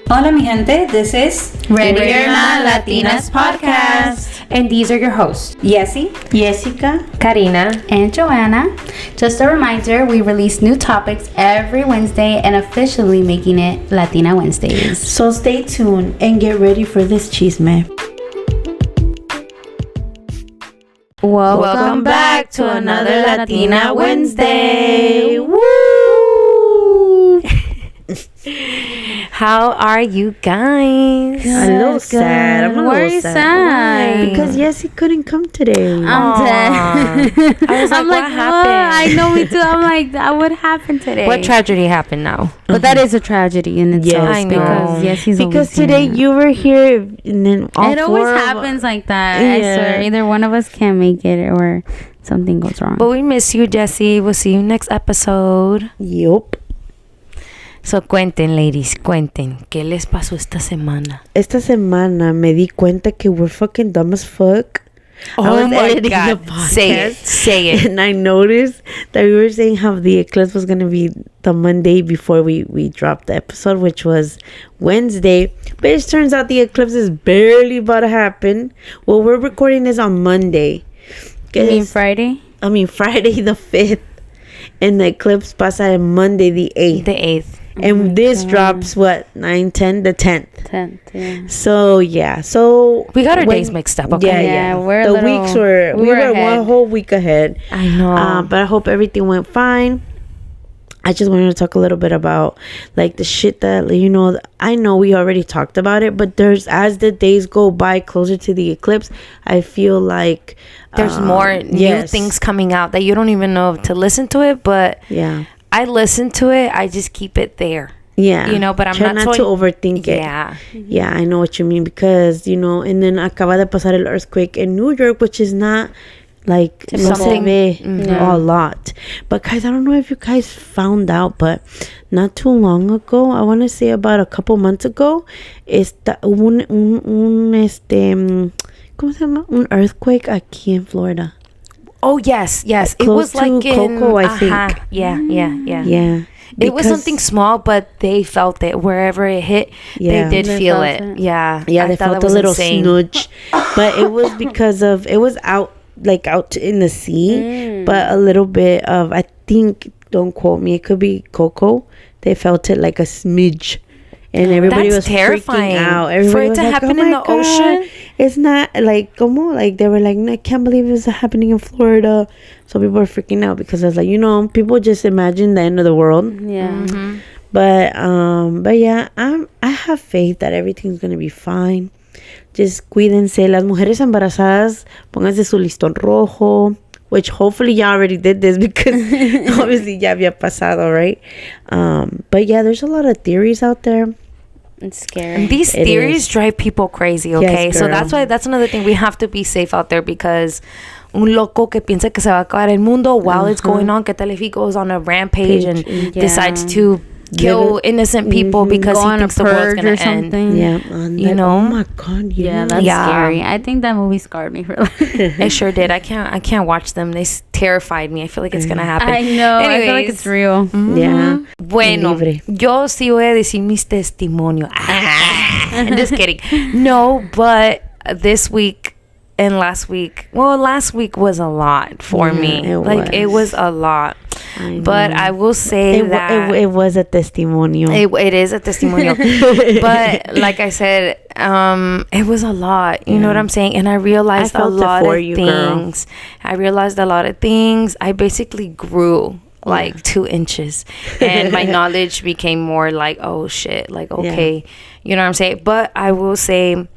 Hola, mi gente. This is Ready or Not Latinas Podcast. And these are your hosts, Yessi, Jessica, Karina, and Joanna. Just a reminder, we release new topics every Wednesday and officially making it Latina Wednesdays. So stay tuned and get ready for this chisme. Welcome back to another Latina Wednesday. Woo! How are you guys? A little sad. I'm a Why are little you sad. sad? Because Yessi couldn't come today. I'm dead. I was like, I'm what happened? I know, me too. I'm like, what happened today? What tragedy happened now? But that is a tragedy in itself. I know. Because yes, he's Because always today here. you were here and then all It always four of- happens like that. I Yeah. swear, either one of us can't make it or something goes wrong. But we miss you, Jessie. We'll see you next episode. Yup. So cuenten, ladies, cuenten. ¿Qué les pasó esta semana? Esta semana me di cuenta que we're fucking dumb as fuck. I was editing the podcast, Say it. and I noticed that we were saying how the eclipse was going to be the Monday before we dropped the episode, which was Wednesday. But it turns out the eclipse is barely about to happen. Well, we're recording this on Monday. You mean Friday? I mean Friday the 5th. And the eclipse pasa on Monday the 8th. The 8th. And this drops, what, 9, 10? The 10th. 10th, yeah. So, yeah. So We got our days mixed up, okay? Yeah, Yeah, yeah. we're a the little- weeks were, we were ahead. one whole week ahead. I know. But I hope everything went fine. I just wanted to talk a little bit about like the shit that, you know, I know we already talked about it, but there's, as the days go by closer to the eclipse, I feel like There's more new things coming out that you don't even know if to listen to it, but Yeah. I listen to it. I just keep it there. Yeah. You know, but I'm Try not to overthink it. Yeah. Yeah, I know what you mean because, you know, and then acaba de pasar el earthquake in New York, which is not like no se Something- ve Yeah. a lot. But guys, I don't know if you guys found out, but not too long ago, I want to say about a couple months ago, hubo ¿cómo se llama? Un earthquake aquí en Florida. Oh, yes. It Close was like to in Cocoa, I think. Yeah. Yeah. It was Because- something small, but they felt it wherever it hit. Yeah. They did They feel felt it. it. Yeah. Yeah, I they thought felt that a was little insane. snudge, but it was because of it was out in the sea, but a little bit of, I think, don't quote me, it could be Coco. They felt it like a smidge, and everybody That's was terrifying. freaking out. For Everybody it was to like, happen "Oh in my the God, ocean?" it's not like como like they were like, no, I can't believe it's happening in Florida." So people were freaking out because I was like, you know, people just imagine the end of the world. Yeah. Mm-hmm. But yeah, I have faith that everything's gonna be fine. Just cuídense. Las mujeres embarazadas, pónganse su listón rojo, which hopefully y'all already did this because obviously ya había pasado, right? But yeah, there's a lot of theories out there. It's scary. These It theories is. drive people crazy, okay? Yes, So girl. that's another thing. We have to be safe out there because un loco que piensa que se va a acabar el mundo while it's going on, que tal if he goes on a rampage and decides to kill innocent people because Go he on a thinks the world's purge gonna or end. something. Yeah, You know? Oh my God, Yeah, that's Yeah. scary. I think that movie scarred me for life. It sure did. I can't watch them. They terrified me. I feel like it's gonna happen. I know. I feel like Anyways. it's real. Yeah. Bueno, Libre. yo sí voy a decir mis testimonios. I'm just kidding. No, but this week and last week was a lot for Yeah, me. it It was a lot. I But know. I will say that it was a testimonio. it is a testimonial. But like I said, it was a lot. You know what I'm saying? And I realized I a felt it lot for of you, girl. things. I realized a lot of things. I basically grew like 2 inches, and my knowledge became more like, oh shit, like okay, you know what I'm saying? But I will say,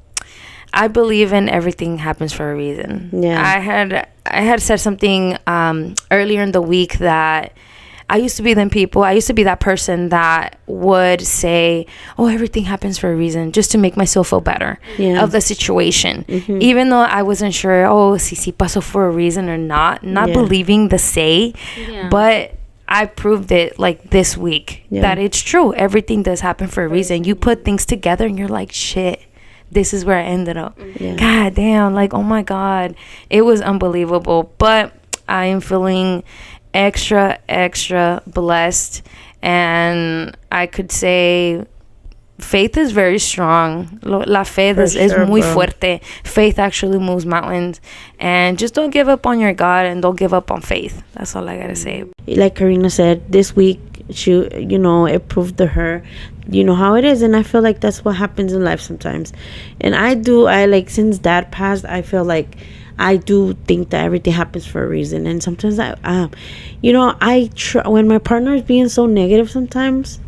I believe in everything happens for a reason. Yeah. I had said something earlier in the week that I used to be that person that would say, oh, everything happens for a reason, just to make myself feel better of the situation. Even though I wasn't sure, oh, si pasó for a reason or not believing the say, but I proved it like this week that it's true. Everything does happen for a reason. You put things together and you're like, shit, this is where I ended up. God damn, like, oh my God, it was unbelievable. But I am feeling extra blessed, and I could say faith is very strong. La fe For is sure, muy bro. fuerte. Faith actually moves mountains. And just don't give up on your God, and don't give up on faith. That's all I gotta say. Like Karina said, this week it proved to her how it is. And I feel like that's what happens in life sometimes. And I like, since Dad passed, I feel like I do think that everything happens for a reason. And sometimes when my partner is being so negative sometimes,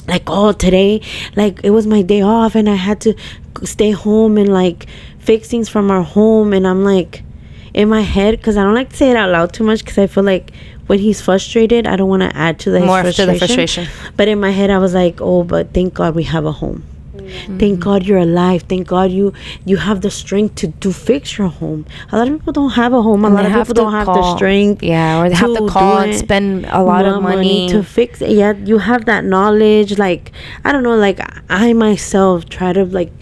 like, oh, today, like, it was my day off and I had to stay home and like fix things from our home. And I'm like, in my head, because I don't like to say it out loud too much, because I feel like when he's frustrated, I don't want to add to the frustration. But in my head, I was like, oh, but thank God we have a home. Thank God you're alive. Thank God you have the strength to fix your home. A lot of people don't have a home. A lot of people don't have the strength. Yeah, or they have to call and spend a lot of money to fix it. Yeah, you have that knowledge. Like, I don't know, like, I myself try to like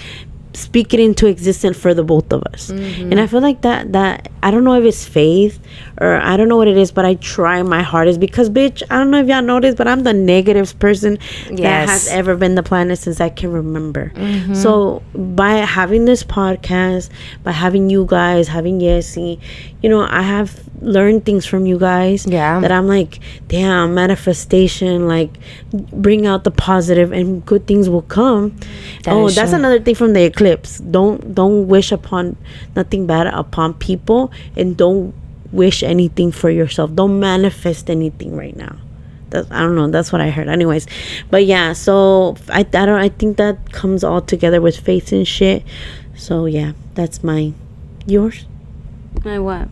speak it into existence for the both of us. And I feel like that I don't know if it's faith or I don't know what it is, but I try my hardest, because bitch, I don't know if y'all noticed, but I'm the negative person that has ever been the planet since I can remember. So by having this podcast, by having you guys, having Yessie, I have learned things from you guys that I'm like, damn, manifestation, like, bring out the positive and good things will come. That's another thing from the eclipse. Don't wish upon nothing bad upon people, and don't wish anything for yourself. Don't manifest anything right now. I don't know, that's what I heard anyways. But yeah, so I think that comes all together with faith and shit. So yeah, that's yours. My what?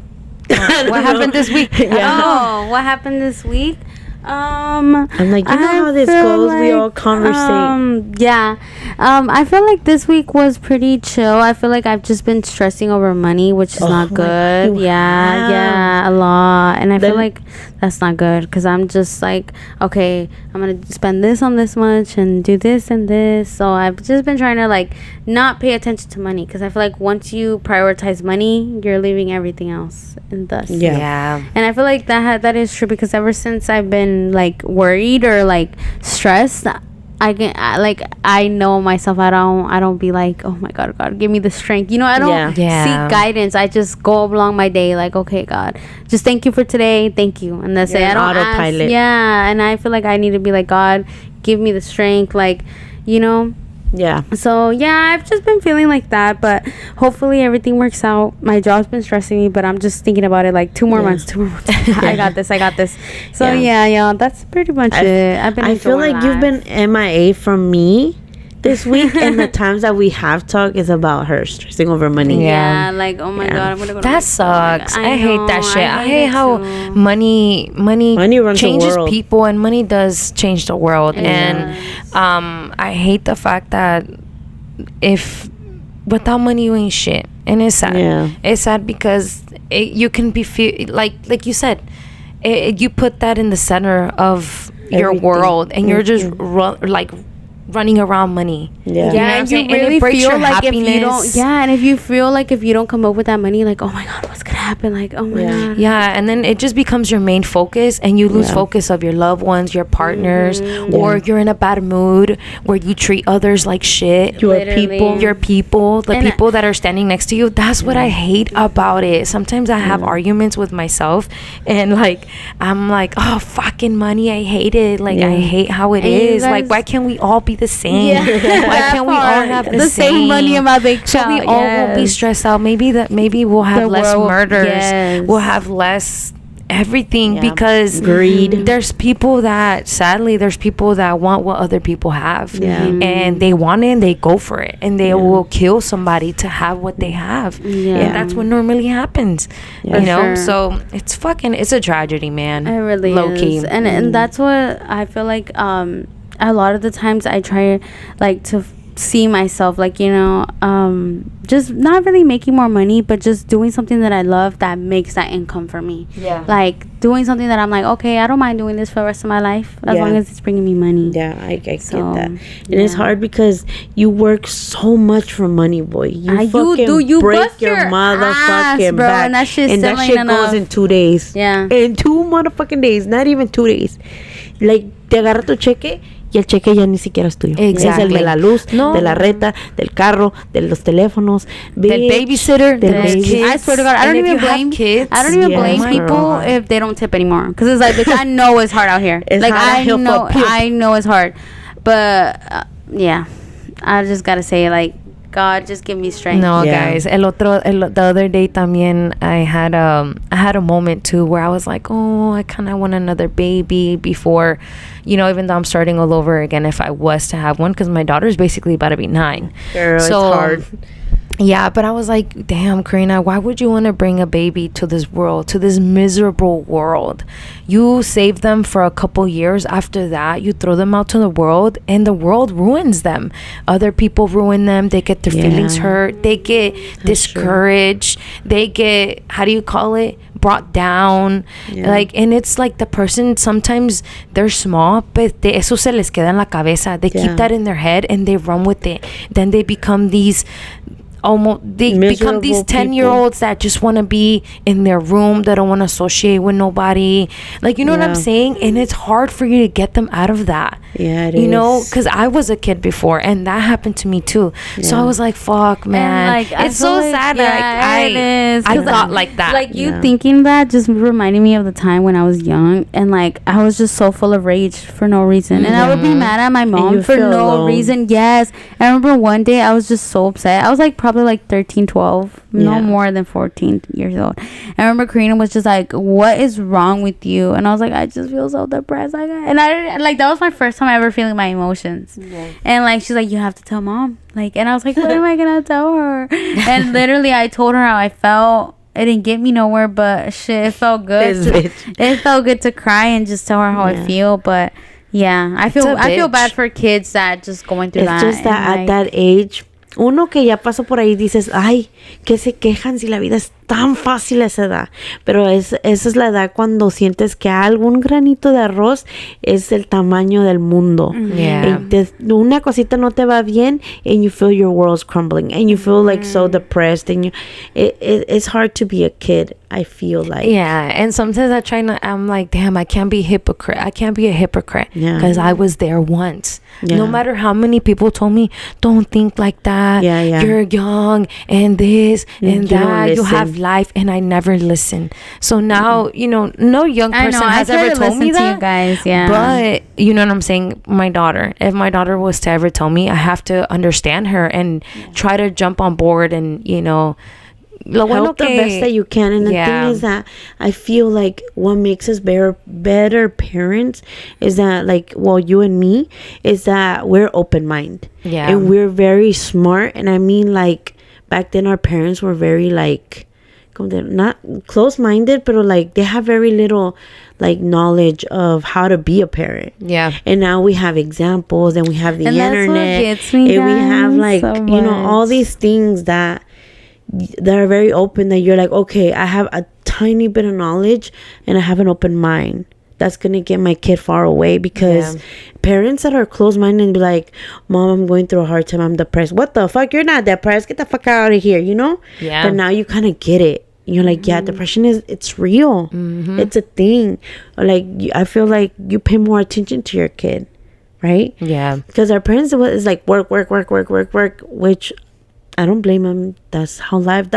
What happened this week? Oh, what happened this week? I'm like, how this goes. We all conversate. I feel like this week was pretty chill. I feel like I've just been stressing over money, which is not good. A lot. And I feel like that's not good, because I'm just like, okay, I'm gonna spend this on this much and do this and this. So I've just been trying to like not pay attention to money, because I feel like once you prioritize money, you're leaving everything else in dust. Yeah. And I feel like that is true, because ever since I've been like worried or like stressed, I know myself. I don't be like, oh my God, give me the strength. I don't seek guidance. I just go along my day like, okay, God, just thank you for today. Thank you. And that's it. I don't autopilot. ask. Yeah. And I feel like I need to be like, God, give me the strength. Like, Yeah. So yeah, I've just been feeling like that, but hopefully everything works out. My job's been stressing me, but I'm just thinking about it like 2 more months. I got this. So yeah, that's pretty much it. I feel like you've been MIA from me this week, and the times that we have talked is about her stressing over money. Yeah, like, oh my God, I'm gonna go. That sucks. I hate that shit. I hate how money runs changes the world. people, and money does change the world. And I hate the fact that if without money you ain't shit, and it's sad. Yeah. It's sad because you can be like you said, you put that in the center of your world, and you're just running around money. And you really feel like if you don't and if you feel like if you don't come up with that money, like, oh my God, what's gonna happen? Like, oh my God. And then it just becomes your main focus, and you lose focus of your loved ones, your partners, or you're in a bad mood where you treat others like shit. Your people, the people that are standing next to you. That's what I hate about it. Sometimes I have arguments with myself, and like, I'm like, oh, fucking money, I hate it. Like, I hate how it is. Like, why can't we all be the same? Why can't we all have the same money in my bank account? So we all won't be stressed out. Maybe we'll have less murders. We'll have less everything, because greed. There's people that want what other people have, and they want it and they go for it, and they will kill somebody to have what they have. And that's what normally happens. So it's a tragedy, man. It really low is. key. And that's what I feel like. A lot of the times I try like to see myself like, just not really making more money, but just doing something that I love that makes that income for me. Like doing something that I'm like, okay, I don't mind doing this for the rest of my life as long as it's bringing me money. I get that. And it's hard because you work so much for money, boy. You break your motherfucking bro, back, and that shit goes in 2 days. In 2 motherfucking days, not even 2 days. Like, te agarra tu cheque y y el cheque ya ni siquiera es tuyo. Exactly. Es el de la luz, de la renta, del carro, de los teléfonos, del babysitter, del those kids. kids. I swear to God, I don't even blame kids. I don't even blame Yes, people girl. if they don't tip anymore. Because it's like, bitch, I know it's hard out here. It's like hard out here for puke. I know it's hard, but yeah, I just gotta say, like, God, just give me strength. No, Yeah. guys. The other day también I had a moment too where I was like, oh, I kind of want another baby before, even though I'm starting all over again if I was to have one, because my daughter's basically about to be 9. Girl, So, it's hard. Yeah, but I was like, damn, Karina, why would you want to bring a baby to this world, to this miserable world? You save them for a couple years. After that, you throw them out to the world, and the world ruins them. Other people ruin them. They get their feelings hurt. They get discouraged. They get, how do you call it? Brought down. Like, and it's like the person, sometimes they're small, but eso se les queda en la cabeza. They keep that in their head, and they run with it. Then they become these... they become these 10-year-olds that just want to be in their room. They don't want to associate with nobody, like, you know what I'm saying? And it's hard for you to get them out of that. Yeah, it is. Because I was a kid before, and that happened to me too. So I was like, fuck, man. And, like, it's so sad that it is. I thought like that. Like, you thinking that just reminded me of the time when I was young, and like I was just so full of rage for no reason, and I would be mad at my mom for no reason. Yes. I remember one day I was just so upset. I was like probably like 13, 12, no more than 14 years old. I remember Karina was just like, what is wrong with you? And I was like, I just feel so depressed. And I like, that was my first time ever feeling my emotions. And like, she's like, you have to tell mom. Like, and I was like, what am I gonna tell her? And literally I told her how I felt. It didn't get me nowhere, but shit, it felt good. It felt good to cry and just tell her how I feel. But yeah, I feel bad for kids that just going through that. It's just that like, at that age, uno que ya pasó por ahí, dices, ay, que se quejan si la vida es tan fácil a esa edad. Pero esa es la edad cuando sientes que algún granito de arroz es el tamaño del mundo. Una cosita no te va bien, and you feel your world's crumbling, and you feel like so depressed, and it's hard to be a kid, I feel like. Yeah, and sometimes I'm like, damn, I can't be a hypocrite. I can't be a hypocrite because I was there once. No matter how many people told me, don't think like that. You're young, and this and that. You have life, and I never listened. So now, no young person has ever told me that. You guys, But you know what I'm saying? My daughter, if my daughter was to ever tell me, I have to understand her and try to jump on board and, help the best that you can. And the thing is that I feel like what makes us better parents is that, like, well, you and me, is that we're open-minded. And we're very smart. And I mean, like, back then our parents were very, like, not close-minded, but like they have very little like knowledge of how to be a parent. And now we have examples, and we have the internet, and we have like all these things that are very open, that you're like, okay, I have a tiny bit of knowledge and I have an open mind. That's gonna get my kid far away, because parents that are closed-minded and be like, mom, I'm going through a hard time, I'm depressed. What the fuck? You're not depressed. Get the fuck out of here, But now you kind of get it. You're like, depression it's real. It's a thing. Or like, I feel like you pay more attention to your kid, right? Because our parents is like work, which I don't blame them. That's how life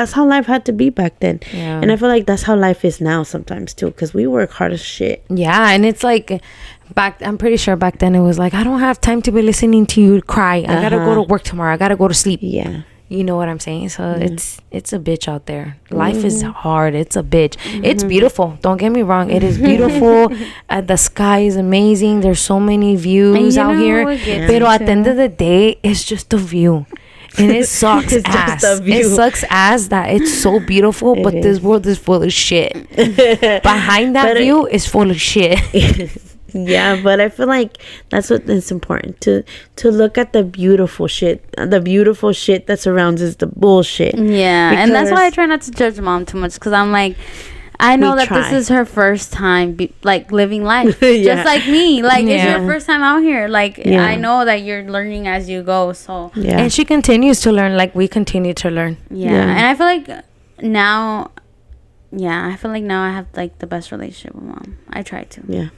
had to be back then. And I feel like that's how life is now sometimes too, because we work hard as shit. And it's like I'm pretty sure back then it was like, I don't have time to be listening to you cry. I gotta go to work tomorrow. I gotta go to sleep. You know what I'm saying? So it's a bitch out there. Life is hard. It's a bitch. It's beautiful. Don't get me wrong. It is beautiful. The sky is amazing. There's so many views out here. But at the end of the day, it's just a view. And it sucks ass. It sucks ass that it's so beautiful, but this world is full of shit. Behind that view is full of shit. But I feel like that's what is important, to look at the beautiful shit that surrounds us, the bullshit. And that's why I try not to judge mom too much, because I'm like, I know that this is her first time like living life, just like me. Like, it's your first time out here. Like, I know that you're learning as you go. So and she continues to learn, like we continue to learn. And I feel like now yeah, I feel like now I have like the best relationship with mom. I try to. Yeah.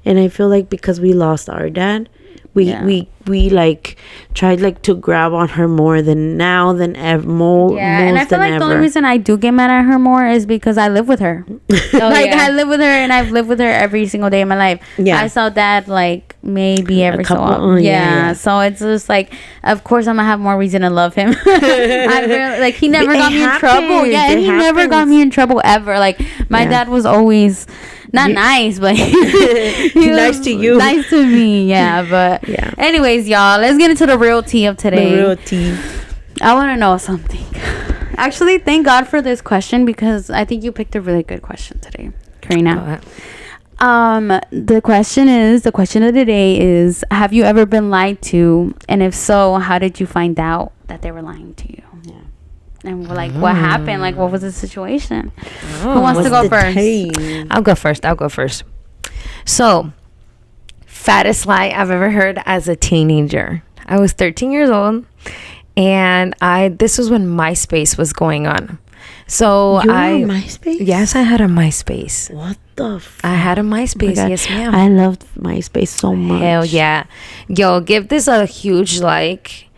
And I feel like because we lost our dad, we like tried like to grab on her more than now than ever. And I feel like the only reason I do get mad at her more is because I live with her. I live with her, and I've lived with her every single day of my life. Yeah, I saw Dad like maybe every so often. So it's just like, of course I'm gonna have more reason to love him. I really, like, he never got me in trouble. Yeah, and he never got me in trouble ever. Like, my dad was always not nice, but he nice to you, nice to me. Yeah, but anyways, y'all, let's get into the real tea of today. The real tea. I want to know something. Actually, thank God for this question, because I think you picked a really good question today, Karina. The question of the day is, have you ever been lied to? And if so, how did you find out that they were lying to you? Yeah. And we're like, what happened? Like, what was the situation? Who wants to go first? I'll go first. So, fattest lie I've ever heard as a teenager. I was 13 years old, and this was when MySpace was going on. So you had a MySpace? Yes, I had a MySpace. What the fuck? I had a MySpace. Yes, ma'am. I loved MySpace so much. Hell yeah. Yo, give this a huge like,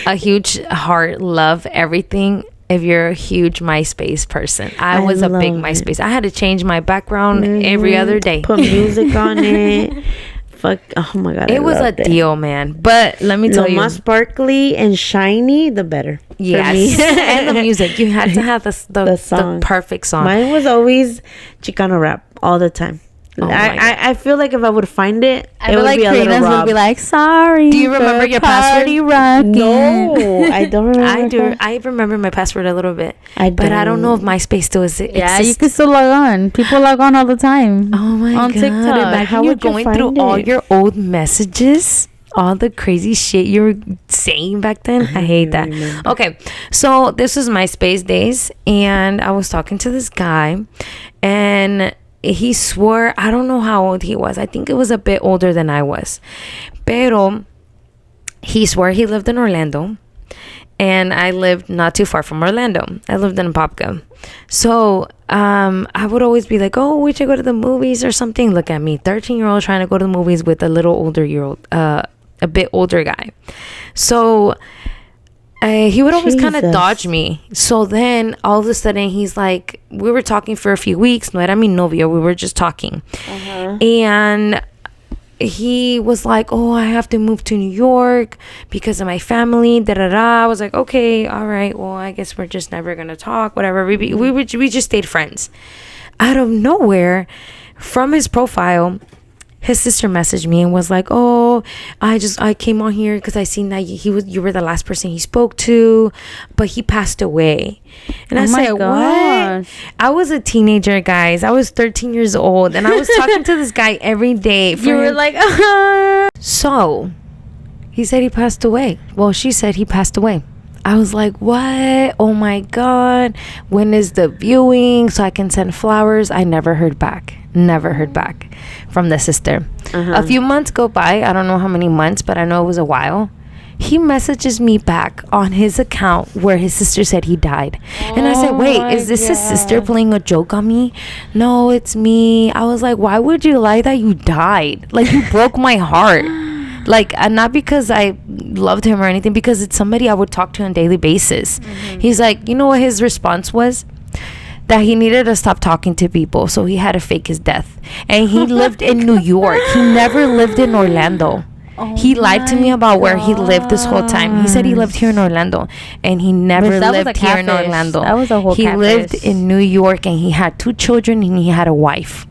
a huge heart, love, everything. If you're a huge MySpace person. I was a big MySpace. I had to change my background every other day. Put music on it. Fuck, oh my God. It was a deal, man. But let me tell you. The more sparkly and shiny, the better. Yes. And the music. You had to have the perfect song. Mine was always Chicano rap all the time. I feel like if I would find it, I feel like Karina's would be like, sorry. Do you remember your password? No, I don't remember. I do. I remember my password a little bit. But I don't know if MySpace still exists. Yeah, you can still log on. People log on all the time. Oh my God. On TikTok. Imagine you're going through all your old messages. All the crazy shit you were saying back then. I hate that. Okay, so this was MySpace days, and I was talking to this guy, and he swore, I don't know how old he was. I think it was a bit older than I was. Pero he swore he lived in Orlando, and I lived not too far from Orlando. I lived in Apopka. So I would always be like, oh, we should go to the movies or something. Look at me, 13-year-old trying to go to the movies with a little older a bit older guy. So he would always kind of dodge me. So then all of a sudden he's like, we were talking for a few weeks. No era mi novio. We were just talking. And he was like, oh, I have to move to New York because of my family. I was like, okay, all right. Well, I guess we're just never going to talk. Whatever. We just stayed friends. Out of nowhere, from his profile, his sister messaged me and was like, oh, I came on here because I seen that you were the last person he spoke to, but he passed away. And I said, what? I was a teenager, guys. I was 13 years old, and I was talking to this guy every day. You were like, So he said he passed away. Well, she said he passed away. I was like, what? Oh my God. When is the viewing so I can send flowers? I never heard back from the sister. A few months go by. I don't know how many months, but I know it was a while. He messages me back on his account where his sister said he died. And I said, wait, is this his sister playing a joke on me? No, it's me. I was like, why would you lie that you died? Like, you broke my heart. Like, not because I loved him or anything, because it's somebody I would talk to on a daily basis. He's like, you know what his response was? That he needed to stop talking to people, so he had to fake his death. And he lived in New York. He never lived in Orlando. He lied to me about where he lived this whole time. He said he lived here in Orlando, and he never lived here in Orlando. That was a whole He lived in New York, and he had 2 children, and he had a wife.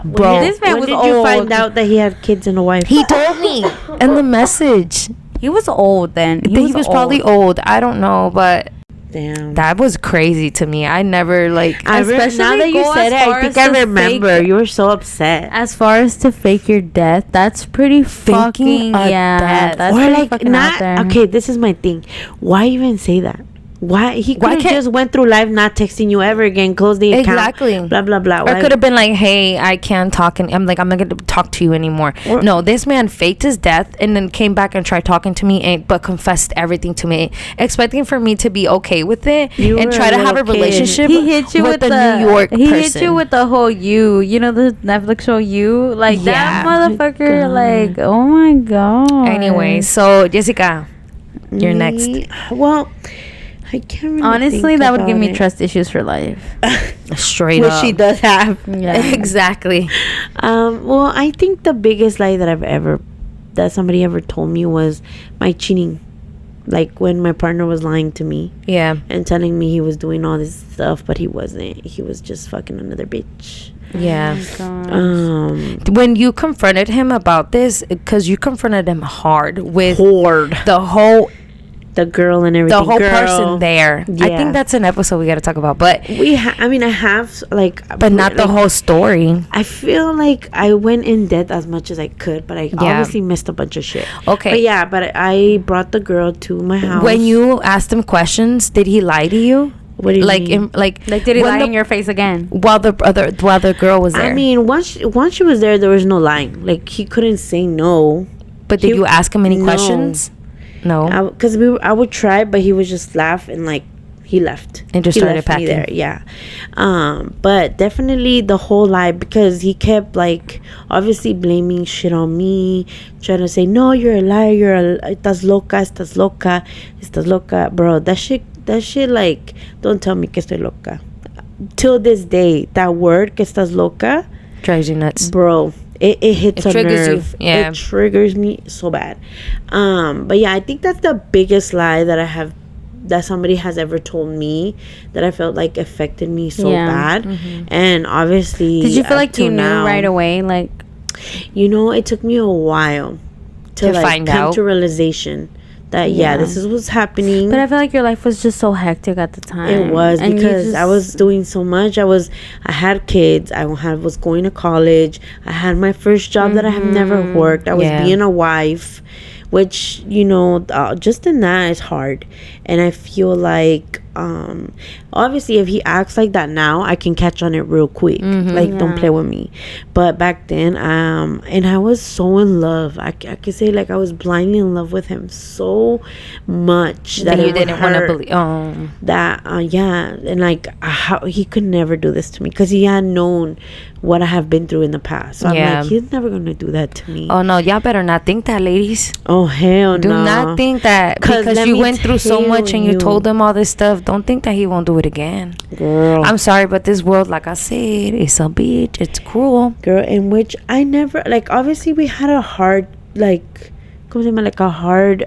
Bro, this man was old. When did you find out that he had kids and a wife? He told me in the message. He was old then. He was probably old. I don't know, but damn, that was crazy to me. I never especially now that you said it, I think I remember. You were so upset. As far as to fake your death, that's pretty fucking death. That's or pretty like fucking not out there. Okay, this is my thing. Why even say that? Why he could have just went through life not texting you ever again, close the account, exactly, blah blah blah. Or could have been like, hey, I can't talk, and I'm not gonna talk to you anymore. No, this man faked his death and then came back and tried talking to me, but confessed everything to me, expecting for me to be okay with it and try to have a relationship. He hit you with the New York he person. hit you with the whole you know, the Netflix show You, like that motherfucker, like, oh my god. Anyway, so Jessica, you're next. Well, I can't really honestly, that would give me trust issues for life. Straight up. Which she does have. Yeah. Exactly. Well, I think the biggest lie that somebody ever told me was my cheating. Like when my partner was lying to me. Yeah. And telling me he was doing all this stuff, but he wasn't. He was just fucking another bitch. Yeah. Oh when you confronted him about this, because you confronted him hard with the girl and everything, the whole person there. Yeah. I think that's an episode we got to talk about, but I mean, I have like, but not the whole story. I feel like I went in depth as much as I could, but I obviously missed a bunch of shit. Okay, but I brought the girl to my house. When you asked him questions, did he lie to you? What do you mean? Like did he lie in your face again while the girl was there? I mean, once she was there was no lying. Like, he couldn't say no. But did you ask him any questions? No, because I would try, but he would just laugh and like he left and just started packing. There, yeah. But definitely the whole lie, because he kept like obviously blaming shit on me, trying to say, no, you're a liar, estás loca, bro. That shit, like, don't tell me que estoy loca. Till this day, that word, que estás loca, drives you nuts, bro. It hits a nerve. You. Yeah. It triggers me so bad. But yeah, I think that's the biggest lie that somebody has ever told me, that I felt like affected me so bad. And obviously, did you feel like you knew right away? Like, it took me a while to like find come out to realization that this is what's happening. But I feel like your life was just so hectic at the time. It was, because I was doing so much. I had kids, I was going to college, I had my first job that I have never worked, I was being a wife, which just in that is hard. And I feel like obviously if he acts like that now, I can catch on it real quick. Don't play with me. But back then, and I was so in love, I could say, like, I was blindly in love with him so much that you didn't want to believe that and like how he could never do this to me, because he had known what I have been through in the past. So I'm like, he's never gonna do that to me. Oh no, y'all better not think that, ladies. Oh hell no. Do not think that, because you went through so much and you told him all this stuff. Don't think that he won't do it again. Girl, I'm sorry, but this world, like I said, it's a bitch. It's cruel, girl. In which I never, like, obviously we had a hard, like a hard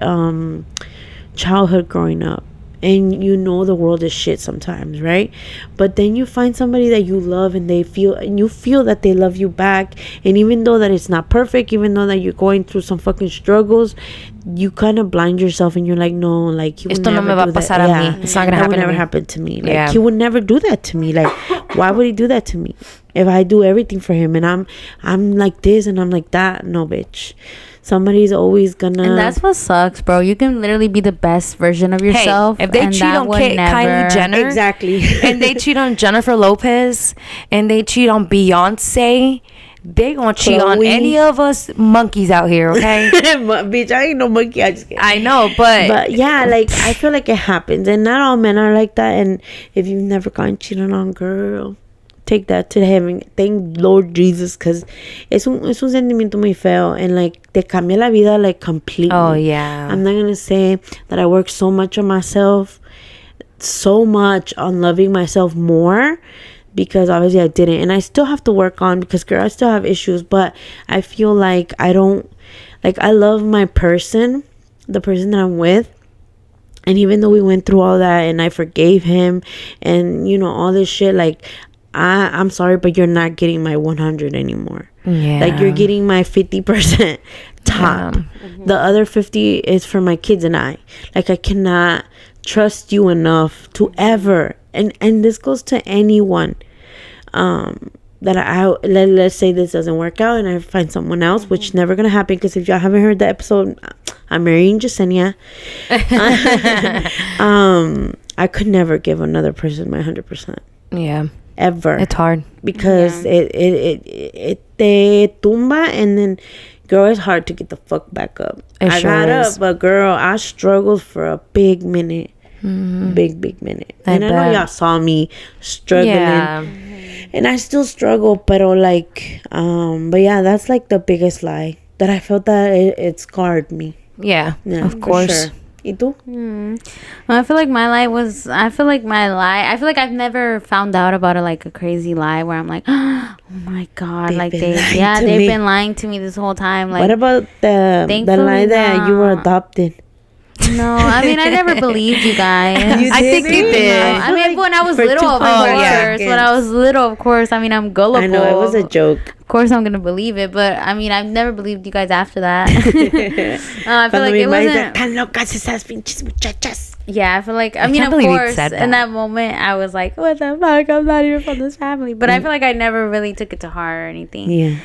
childhood growing up, and the world is shit sometimes, right? But then you find somebody that you love, and you feel that they love you back, and even though that it's not perfect, even though that you're going through some fucking struggles, you kind of blind yourself, and you're like, no, like, he would never do that. It's not gonna happen. That would never happen to me. Like, he would never do that to me. Like, why would he do that to me if I do everything for him, and I'm like this and I'm like that? No, bitch. Somebody's always gonna, and that's what sucks, bro. You can literally be the best version of yourself. Hey, if they cheat on Kylie Jenner, exactly, and they cheat on Jennifer Lopez, and they cheat on Beyonce, they gonna cheat on any of us monkeys out here, okay? Bitch, I ain't no monkey. I know, but yeah, like, I feel like it happens, and not all men are like that. And if you've never gotten cheated on, girl, take that to heaven. Thank Lord Jesus, because es un sentimiento muy feo, and like te cambia la vida, like, completely. Oh yeah. I'm not gonna say that I worked so much on myself, so much on loving myself more, because obviously I didn't, and I still have to work on, because girl, I still have issues. But I feel like I love my person, the person that I'm with. And even though we went through all that, and I forgave him, and all this shit, like, I'm sorry, but you're not getting my 100 anymore. Yeah. Like, you're getting my 50% top. The other 50 is for my kids and I. Like, I cannot trust you enough to ever, and this goes to anyone, that let's say this doesn't work out and I find someone else, which never gonna happen, because if y'all haven't heard the episode, I'm marrying Jasenia. I could never give another person my 100%. Yeah. Ever. It's hard. Because it te tumba, and then, girl, it's hard to get the fuck back up. I got up, but girl, I struggled for a big minute. Big minute. And I know y'all saw me struggling. Yeah. And I still struggle, but like, but yeah, that's like the biggest lie that I felt that it scarred me. Yeah, of course. Sure. ¿Y tú? Well, I feel like I've never found out about like a crazy lie where I'm like, oh my God, they've been lying to me this whole time. Like, what about the lie that you were adopted? No, I mean, I never believed you guys. I think you did. I mean, when I was little, of course. When I was little, of course. I mean, I'm gullible. I know, it was a joke. Of course, I'm going to believe it. But, I mean, I've never believed you guys after that. I feel like it wasn't... Tan locas esas pinches muchachas. Yeah, I feel like... I mean, of course, in that moment, I was like, what the fuck? I'm not even from this family. But I feel like I never really took it to heart or anything. Yeah.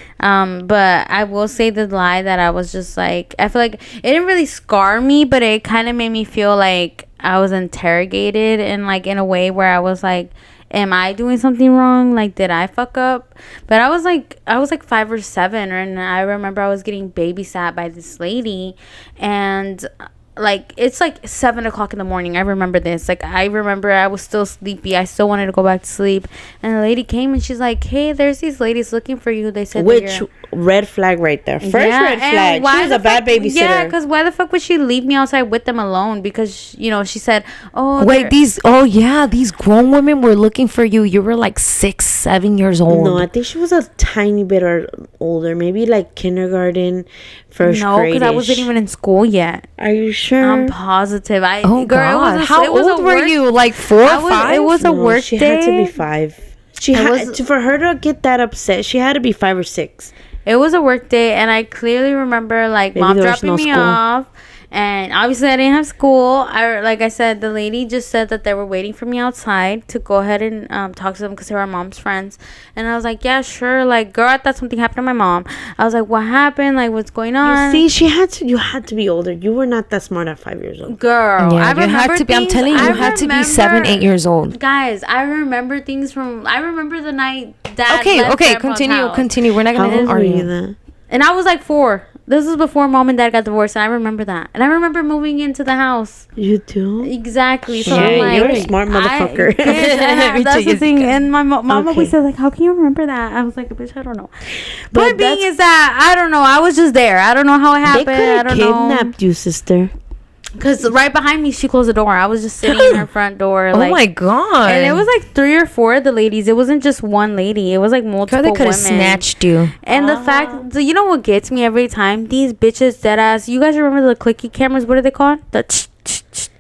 But I will say the lie that I was just like... I feel like it didn't really scar me, but it kind of made me feel like I was interrogated and like in a way where I was like, am I doing something wrong? Like, did I fuck up? But I was like 5 or 7, and I remember I was getting babysat by this lady, and like it's like 7:00 in the morning. I remember this. Like, I remember I was still sleepy. I still wanted to go back to sleep, and the lady came and she's like, hey, there's these ladies looking for you. They said, which red flag right there. First red flag. She was a bad babysitter. Yeah, because why the fuck would she leave me outside with them alone? Because, you know, she said, these grown women were looking for you. You were like 6, 7 years old. No, I think she was a tiny bit older, maybe like kindergarten, first grade. No, because I wasn't even in school yet. Are you sure? I'm positive. God. How old were you? Like 4 or 5? It was a work she day. Had to be 5. For her to get that upset, she had to be 5 or 6. It was a work day, and I clearly remember like mom dropping me off. And obviously I didn't have school. Like I said, the lady just said that they were waiting for me outside to go ahead and talk to them because they were mom's friends. And I was like, yeah, sure. Like, girl, I thought something happened to my mom. I was like, what happened? Like, what's going on? You see, you had to be older. You were not that smart at 5 years old. Girl, yeah, you had to be. I'm telling you, you had to be 7, 8 years old. Guys, I remember things from. I remember the night that. Okay, continue. We're not gonna argue that. And I was like 4. This is before mom and dad got divorced, and I remember that. And I remember moving into the house. You do? Exactly. So I'm like, you're a smart motherfucker. That's the thing. And my mom always said, like, how can you remember that? I was like, bitch, I don't know. Point being is that, I don't know. I was just there. I don't know how it happened. They could have kidnapped you, sister. Because right behind me, she closed the door. I was just sitting in her front door. Oh my God. And it was like 3 or 4 of the ladies. It wasn't just one lady. It was like multiple women. They could have snatched you. And the fact, you know what gets me every time? These bitches, dead ass. You guys remember the clicky cameras? What are they called?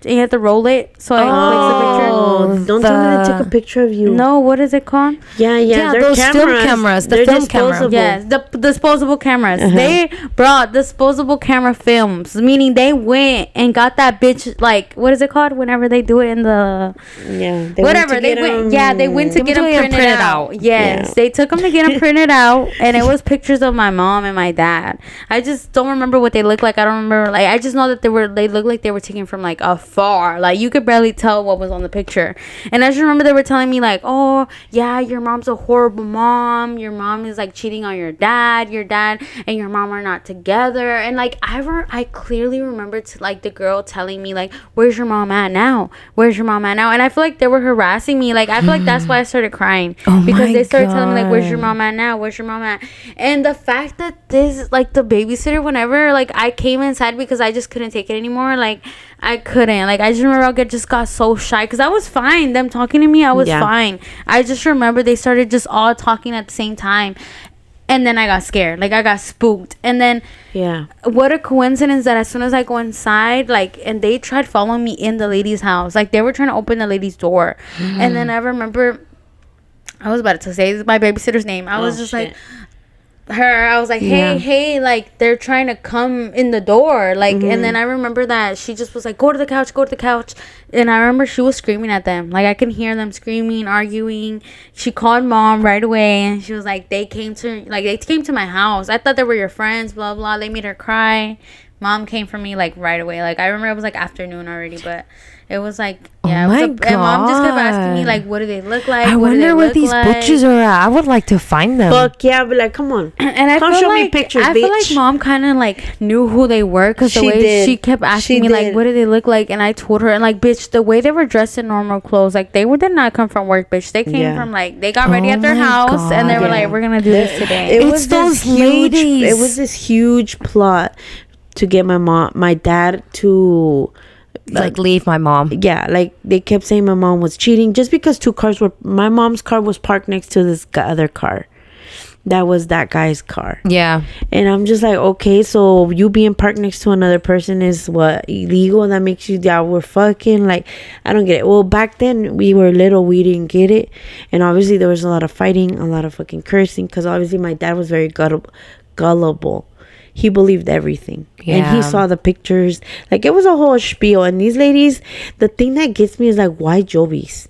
And you have to roll it so it clicks the picture. Don't tell me to take a picture of you. No, what is it called? Yeah, those film cameras. The film camera. Yes, the disposable cameras. They brought disposable camera films, meaning they went and got that bitch, like, what is it called? Whenever they do it in the... Yeah. They went to get them printed out. Yes, they took them to get them printed out, and it was pictures of my mom and my dad. I just don't remember what they looked like. I don't remember, like, I just know that they looked like they were taken from, like, afar. Like, you could barely tell what was on the picture. And I just remember they were telling me, like, oh yeah, your mom's a horrible mom, your mom is like cheating on your dad and your mom are not together. And like, I clearly remember like the girl telling me, like, where's your mom at now, and I feel like they were harassing me. Like, I feel like that's why I started crying. Because they started telling me, like, where's your mom at now, and the fact that this, like, the babysitter, whenever, like, I came inside because I just couldn't take it anymore. Like, I couldn't. Like, I just remember I just got so shy because I was fine. Them talking to me, I was fine. I just remember they started just all talking at the same time. And then I got scared. Like, I got spooked. And then, what a coincidence that as soon as I go inside, like, and they tried following me in the lady's house. Like, they were trying to open the lady's door. And then I remember, I was about to say my babysitter's name. I was just like... I was like, hey, like, they're trying to come in the door, like, and then I remember that she just was like, go to the couch, and I remember she was screaming at them. Like, I can hear them screaming, arguing. She called mom right away, and she was like, they came to my house. I thought they were your friends, blah blah. They made her cry, Mom came for me like right away. Like I remember it was like afternoon already, but it was like yeah. Oh my God. And Mom just kept asking me like, what do they look like? I wonder where these bitches are at. I would like to find them. Fuck yeah, but like, come on. And I come feel show like, me pictures, I bitch. feel like Mom kind of like knew who they were because the way she kept asking me like, what do they look like? And I told her, and like, bitch, the way they were dressed in normal clothes, like they did not come from work, bitch. They came from like they got ready at their house and they were like, we're gonna do this today. It was those ladies. It was this huge plot to get my dad to like leave my mom. Yeah, like they kept saying my mom was cheating just because my mom's car was parked next to this other car. That was that guy's car. Yeah. And I'm just like, okay, so you being parked next to another person is what, illegal? That makes you, yeah, we're fucking, like, I don't get it. Well, back then we were little, we didn't get it. And obviously there was a lot of fighting, a lot of fucking cursing, because obviously my dad was very gullible. He believed everything. Yeah. And he saw the pictures. Like, it was a whole spiel. And these ladies, the thing that gets me is like, why Jovies?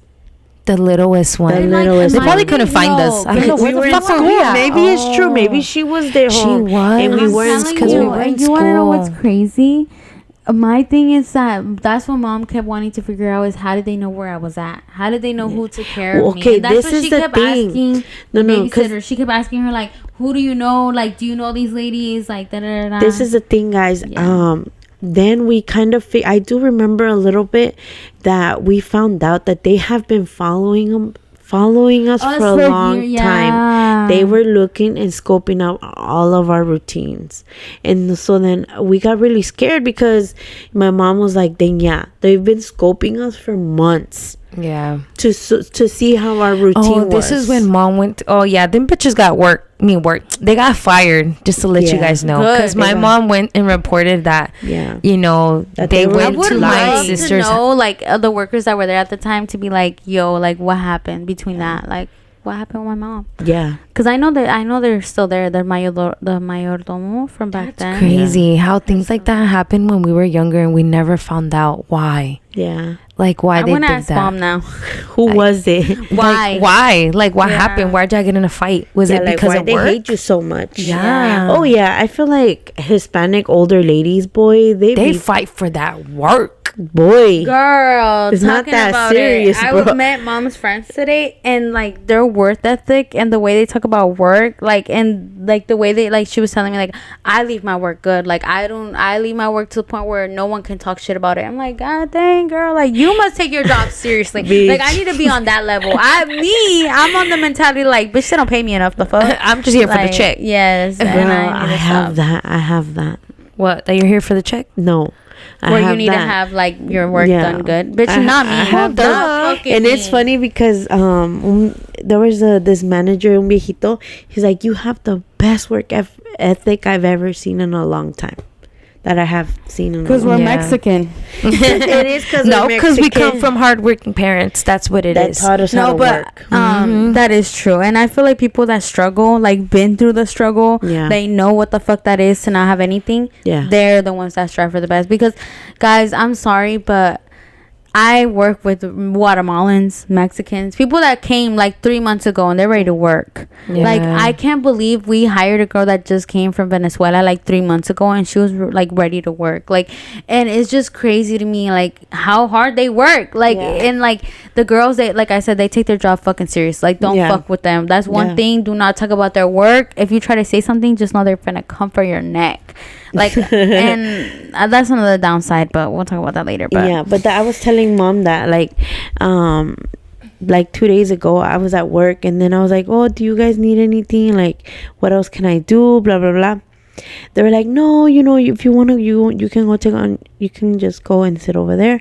The littlest one. They probably couldn't find us. I don't know. We were in school. Maybe it's true. Maybe she was there home. She was. And we weren't, because we were in you school. Want to know what's crazy? My thing is that's what Mom kept wanting to figure out is how did they know where I was at? How did they know who took care of me? Okay, and that's this what is she the kept thing. asking the babysitter. She kept asking her like, who do you know? Like, do you know these ladies? Like, da da da. This is the thing, guys. Yeah. Then we kind of I do remember a little bit that we found out that they have been following us for a long time. They were looking and scoping out all of our routines, and so then we got really scared because my mom was like, "Then yeah, they've been scoping us for months." Yeah. To see how our routine was. This is when Mom went. Them bitches got work. They got fired, just to let you guys know. Because my mom went and reported that, you know, that they went to my sister's. I would love to know, like, the workers that were there at the time to be like, yo, like, what happened between that? Like, what happened with my mom? Yeah. Because I know they're still there. The mayordomo from back then. Crazy how things like that happened when we were younger and we never found out why. Yeah. Like, why they did that. I want to ask Mom now. Who was it? Why? Like, why? Like, what happened? Why'd y'all get in a fight? Was it because of work? They hate you so much. Yeah. Oh, yeah. I feel like Hispanic older ladies, boy, they fight for that work. Boy. Girl. It's not that serious, bro. I met Mom's friends today, and, like, their work ethic and the way they talk about work, like, and, like, the way they, like, she was telling me, like, I leave my work good. Like, I leave my work to the point where no one can talk shit about it. I'm like, God dang, girl. Like, you must take your job seriously. Like, I need to be on that level. I'm on the mentality, like, bitch, they don't pay me enough. The fuck? I'm just here for the check. Yes. Girl, I have that. What? That you're here for the check? No. Where you need to have like your work done good, bitch. Not me. I have that. And it's funny because there was this manager, un viejito. He's like, you have the best work ethic I've ever seen in a long time. That I have seen in because we're Mexican. It is because we come from hardworking parents. That's what it is. That taught us how to work. That is true, and I feel like people that struggle, like been through the struggle, they know what the fuck that is to not have anything. Yeah, they're the ones that strive for the best. Because, guys, I'm sorry, but I work with Guatemalans, Mexicans, people that came like 3 months ago and they're ready to work. Yeah. Like, I can't believe we hired a girl that just came from Venezuela like 3 months ago and she was like ready to work. Like, and it's just crazy to me, like, how hard they work. Like, and like the girls, they, like I said, they take their job fucking serious. Like, don't fuck with them. That's one thing. Do not talk about their work. If you try to say something, just know they're gonna come for your neck. Like, and that's another downside, but we'll talk about that later. But but I was telling Mom that like 2 days ago I was at work and then I was like, oh, do you guys need anything? Like, what else can I do? Blah blah blah. They were like, no, you know, if you want to, you can go take on, you can just go and sit over there.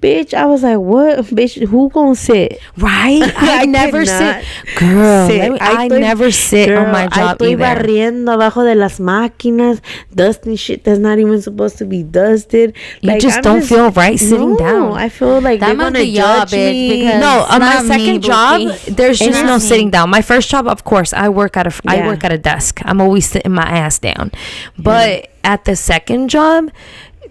Bitch, I was like, what? Bitch, who gonna sit? Right? I never sit. Girl, I never sit on my job either. Barriendo abajo de las máquinas, dusting shit that's not even supposed to be dusted. You just don't feel right sitting down. I feel like they're gonna judge me. No, on my second job, there's just no sitting down. My first job, of course, I work at a desk. I'm always sitting my ass down. But at the second job,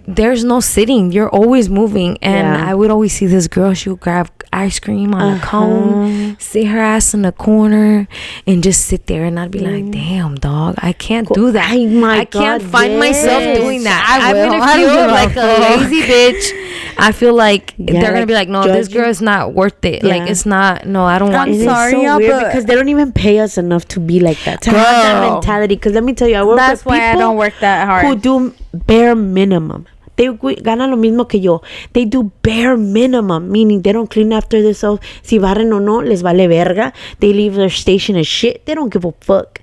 there's no sitting. You're always moving. And I would always see this girl. She would grab ice cream on a cone, sit her ass in the corner, and just sit there. And I'd be like, damn, dog, I can't do that. I can't find myself doing that. I'm gonna feel like a lazy bitch. I feel like they're gonna be like, no, this girl is not worth it. Like, it's not. No, I don't want. I'm sorry, so weird because they don't even pay us enough to be like that. To have that mentality. Because let me tell you, I work with people I don't work that hard. Who do bare minimum. They ganan lo mismo que yo. They do bare minimum, meaning they don't clean after themselves. Si barren o no, les vale verga. They leave their station as shit. They don't give a fuck.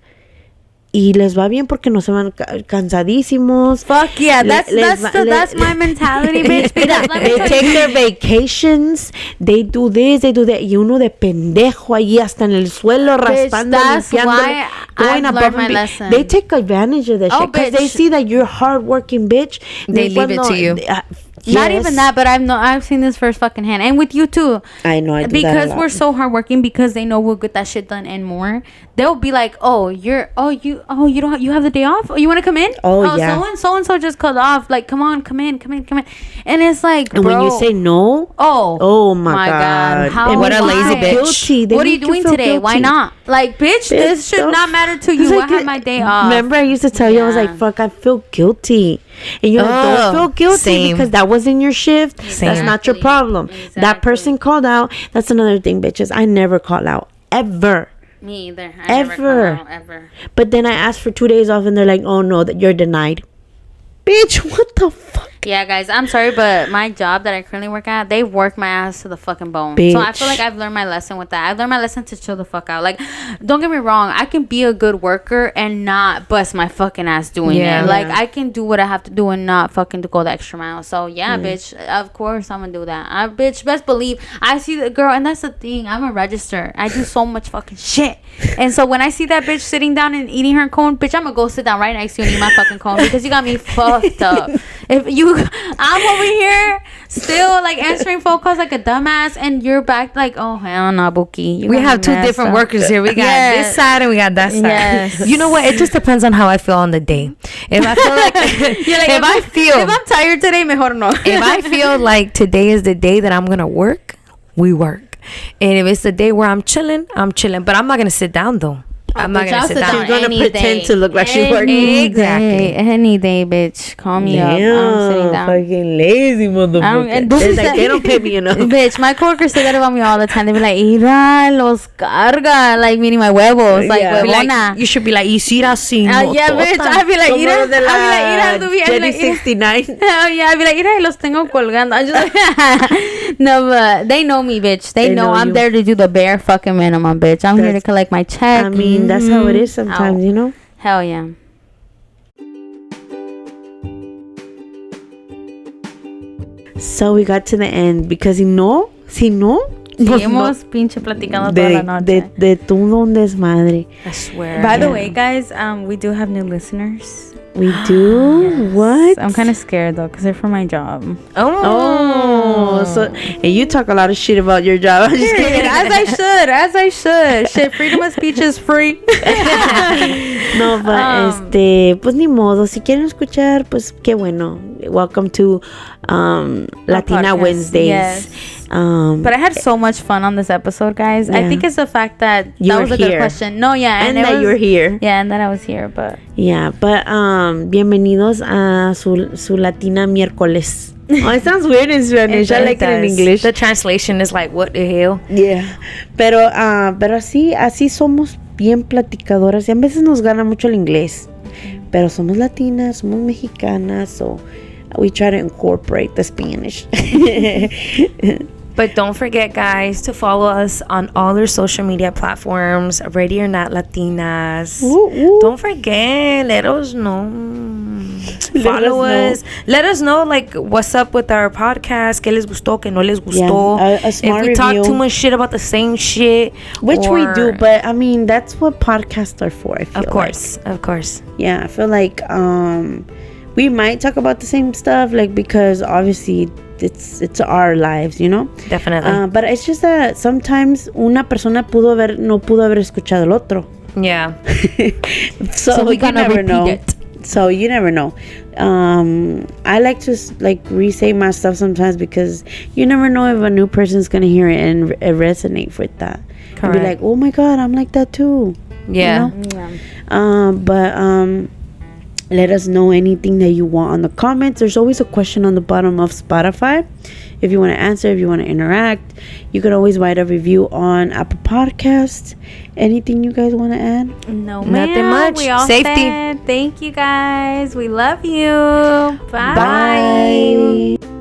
Y les va bien porque no se van cansadísimos. Fuck yeah, that's my mentality, bitch. They take their vacations, they do this, they do that. Y uno de pendejo ahí hasta en el suelo raspando, that's why I've learned my lesson. They take advantage of that shit because they see that you're hardworking, bitch. They leave it to you. Not even that, but I've seen this first fucking hand, and with you too. I know, I do because that we're so hardworking, because they know we'll get that shit done and more. They'll be like, you have the day off. Oh, you want to come in? Oh yeah. So and so just called off. Like, come in. And it's like, and when you say no, oh my god, what a lazy bitch. What are you doing today? Guilty. Why not? Like, bitch, this should not matter to you. I have my day off. Remember, I used to tell you, I was like, fuck, I feel guilty. And you're like, don't feel guilty because that wasn't your shift. That's not your problem. Exactly. That person called out. That's another thing, bitches. I never call out. Ever. Me either. Ever. But then I asked for 2 days off and they're like, oh no, that you're denied. Bitch, what the fuck? Yeah, guys, I'm sorry, but my job that I currently work at, they work my ass to the fucking bone. Bitch. So I feel like I've learned my lesson with that. I've learned my lesson to chill the fuck out. Like, don't get me wrong, I can be a good worker and not bust my fucking ass doing it. Like, I can do what I have to do and not fucking go the extra mile. So yeah, bitch, of course I'm gonna do that. Bitch, best believe I see the girl, and that's the thing. I'm a register. I do so much fucking shit, and so when I see that bitch sitting down and eating her cone, bitch, I'm gonna go sit down right next to you and eat my fucking cone because you got me fucked up. I'm over here still like answering phone calls like a dumbass, and you're back like, oh hell no, Buki. We have two different workers here. We got this side and we got that side. Yes. You know what? It just depends on how I feel on the day. If I feel like, if I'm tired today, mejor no. If I feel like today is the day that I'm gonna work, we work. And if it's the day where I'm chilling, I'm chilling. But I'm not gonna sit down though. I'm not gonna sit down. She's gonna pretend to look like she's working. Exactly. Any day, bitch. Call me up. I'm sitting down. Fucking lazy motherfucker. Like, they don't pay me enough. Bitch, my coworkers say that about me all the time. They be like, "Ira, los carga," like meaning my huevos, like huevona. You should be like, "Isira sin." Yeah, bitch. I'd be like, "Ira," I'd be like, Jenny 69. Hell yeah, I'd be like, "Ira, los tengo colgando." I'm just like, no, but they know me, bitch. They know I'm there to do the bare fucking minimum, bitch. I'm here to collect my check. I mean, that's how it is sometimes, you know? Hell yeah. So we got to the end because si no, hemos pinche platicando toda la noche. De todo un desmadre. I swear. By the way, guys, we do have new listeners. We do? Yes. What? I'm kind of scared though because they're from my job. Oh, so and you talk a lot of shit about your job. I'm just kidding. As I should. Shit, freedom of speech is free. No, but pues ni modo. Si quieren escuchar, pues qué bueno. Welcome to Latina podcast. Wednesdays. Yes. But I had so much fun on this episode, guys. Yeah. I think it's the fact that you was a good question. No, yeah, and that you were here. Yeah, and that I was here, but yeah, but bienvenidos a su Latina miércoles. Oh, it sounds weird in Spanish. I like it in English. The translation is like, what the hell? Yeah, pero así somos bien platicadoras y a veces nos gana mucho el inglés. Pero somos latinas, somos mexicanas, so we try to incorporate the Spanish. But don't forget, guys, to follow us on all our social media platforms. Ready or Not Latinas. Don't forget. Let us know. Follow us. Let us know, like, what's up with our podcast. ¿Qué les gustó? ¿Qué no les gustó? Yeah, a smart if we review. talk too much shit about the same shit. Which we do, but I mean, that's what podcasts are for, I feel Of course. Yeah, I feel like we might talk about the same stuff, like, because obviously it's our lives, you know. Definitely. But it's just that sometimes una persona no pudo haber escuchado el otro. Yeah. so we you gonna never repeat know. it. So you never know. I like to like re-say my stuff sometimes because you never know if a new person's gonna hear it and resonate with that. Correct. And be like, oh my god, I'm like that too. Yeah. You know? But let us know anything that you want on the comments. There's always a question on the bottom of Spotify. If you want to answer, if you want to interact, you can always write a review on Apple Podcasts. Anything you guys want to add? No, nothing much. We all Safety. said, thank you guys. We love you. Bye. Bye.